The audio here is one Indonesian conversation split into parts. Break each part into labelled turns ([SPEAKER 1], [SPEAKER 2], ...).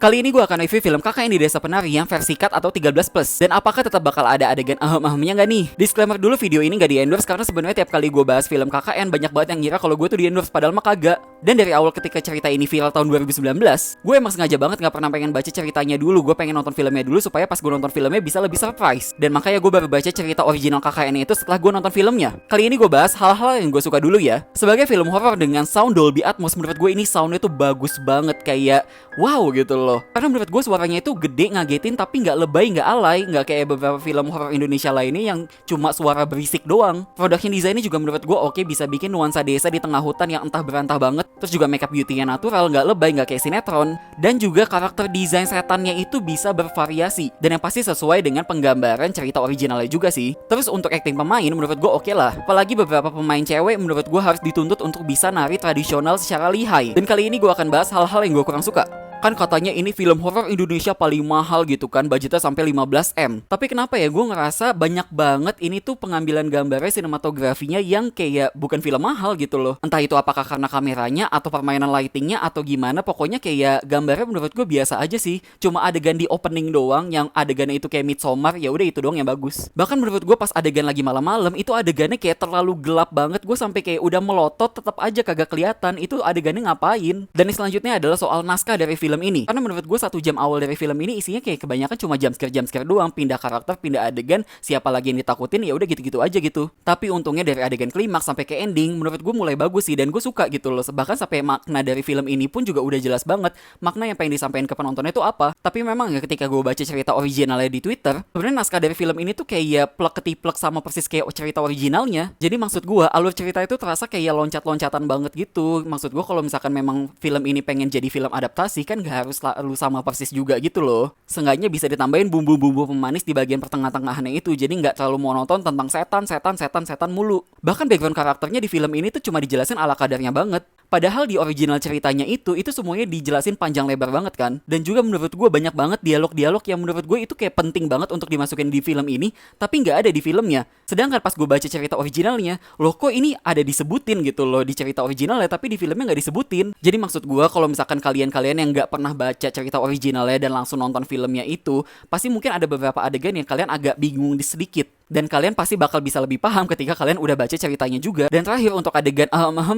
[SPEAKER 1] Kali ini gue akan review film KKN di Desa Penari yang versi cut atau 13+. Dan apakah tetap bakal ada adegan ahem-ahemnya nggak nih? Disclaimer dulu, video ini nggak di-endorse karena sebenarnya tiap kali gue bahas film KKN banyak banget yang ngira kalau gue tuh di-endorse, padahal mah kagak. Dan dari awal ketika cerita ini viral tahun 2019, gue emang sengaja banget nggak pernah pengen baca ceritanya dulu. Gue pengen nonton filmnya dulu supaya pas gue nonton filmnya bisa lebih surprise. Dan makanya gue baru baca cerita original KKN itu setelah gue nonton filmnya. Kali ini gue bahas hal-hal yang gue suka dulu ya. Sebagai film horor dengan sound Dolby Atmos, menurut gue ini soundnya tuh bagus banget, kayak wow gitu loh. Karena menurut gue suaranya itu gede, ngagetin, tapi nggak lebay, nggak alay, nggak kayak beberapa film horor Indonesia lainnya yang cuma suara berisik doang. Production design-nya juga menurut gue oke, bisa bikin nuansa desa di tengah hutan yang entah berantah banget. Terus juga makeup beauty-nya natural, nggak lebay, nggak kayak sinetron. Dan juga karakter desain setannya itu bisa bervariasi, dan yang pasti sesuai dengan penggambaran cerita originalnya juga sih. Terus untuk acting pemain menurut gue oke lah. Apalagi beberapa pemain cewek menurut gue harus dituntut untuk bisa nari tradisional secara lihai. Dan kali ini gue akan bahas hal-hal yang gue kurang suka. Kan katanya ini film horor Indonesia paling mahal gitu kan, budgetnya sampai 15M. Tapi kenapa ya gue ngerasa banyak banget ini tuh pengambilan gambarnya, sinematografinya yang kayak bukan film mahal gitu loh. Entah itu apakah karena kameranya atau permainan lightingnya atau gimana, pokoknya kayak gambarnya menurut gue biasa aja sih. Cuma adegan di opening doang yang adegannya itu kayak Midsommar, ya udah itu doang yang bagus. Bahkan menurut gue pas adegan lagi malam-malam itu adegannya kayak terlalu gelap banget, gue sampai kayak udah melotot tetap aja kagak kelihatan itu adegannya ngapain. Dan yang selanjutnya adalah soal naskah dari film ini. Karena menurut gue 1 jam awal dari film ini isinya kayak kebanyakan cuma jumpscare doang, pindah karakter, pindah adegan, siapa lagi yang ditakutin, ya udah gitu-gitu aja gitu. Tapi untungnya dari adegan klimaks sampai ke ending menurut gue mulai bagus sih, dan gue suka gitu loh. Bahkan sampai makna dari film ini pun juga udah jelas banget makna yang pengen disampaikan ke penontonnya itu apa. Tapi memang ya ketika gue baca cerita originalnya di Twitter, sebenarnya naskah dari film ini tuh kayak plek-ketiplek sama persis kayak cerita originalnya. Jadi maksud gue alur cerita itu terasa kayak loncat-loncatan banget gitu. Maksud gue kalau misalkan memang film ini pengen jadi film adaptasi kan gak harus selalu sama persis juga gitu loh. Seenggaknya bisa ditambahin bumbu-bumbu pemanis di bagian pertengah-tengahannya itu, jadi nggak terlalu monoton tentang setan mulu. Bahkan background karakternya di film ini tuh cuma dijelasin ala kadarnya banget. Padahal di original ceritanya itu semuanya dijelasin panjang lebar banget kan. Dan juga menurut gue banyak banget dialog-dialog yang menurut gue itu kayak penting banget untuk dimasukin di film ini, tapi nggak ada di filmnya. Sedangkan pas gue baca cerita originalnya, loh kok ini ada disebutin gitu loh di cerita originalnya, tapi di filmnya nggak disebutin. Jadi maksud gue kalau misalkan kalian-kalian yang nggak pernah baca cerita originalnya dan langsung nonton filmnya itu, pasti mungkin ada beberapa adegan yang kalian agak bingung di sedikit. Dan kalian pasti bakal bisa lebih paham ketika kalian udah baca ceritanya juga. Dan terakhir untuk adegan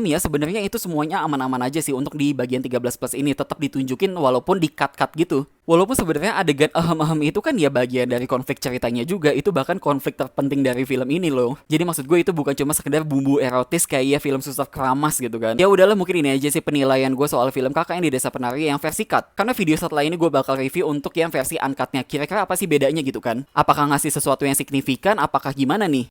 [SPEAKER 1] ya sebenarnya itu semuanya aman-aman aja sih untuk di bagian 13+ ini, tetap ditunjukin walaupun di cut-cut gitu. Walaupun sebenarnya adegan itu kan ya bagian dari konflik ceritanya juga, itu bahkan konflik terpenting dari film ini loh. Jadi maksud gue itu bukan cuma sekedar bumbu erotis kayak film susah keramas gitu kan. Ya udahlah, mungkin ini aja sih penilaian gue soal film KKN di Desa Penari yang versi cut. Karena video setelah ini gue bakal review untuk yang versi uncut-nya. Kira-kira apa sih bedanya gitu kan? Apakah ngasih sesuatu yang signifikan? Apakah gimana nih?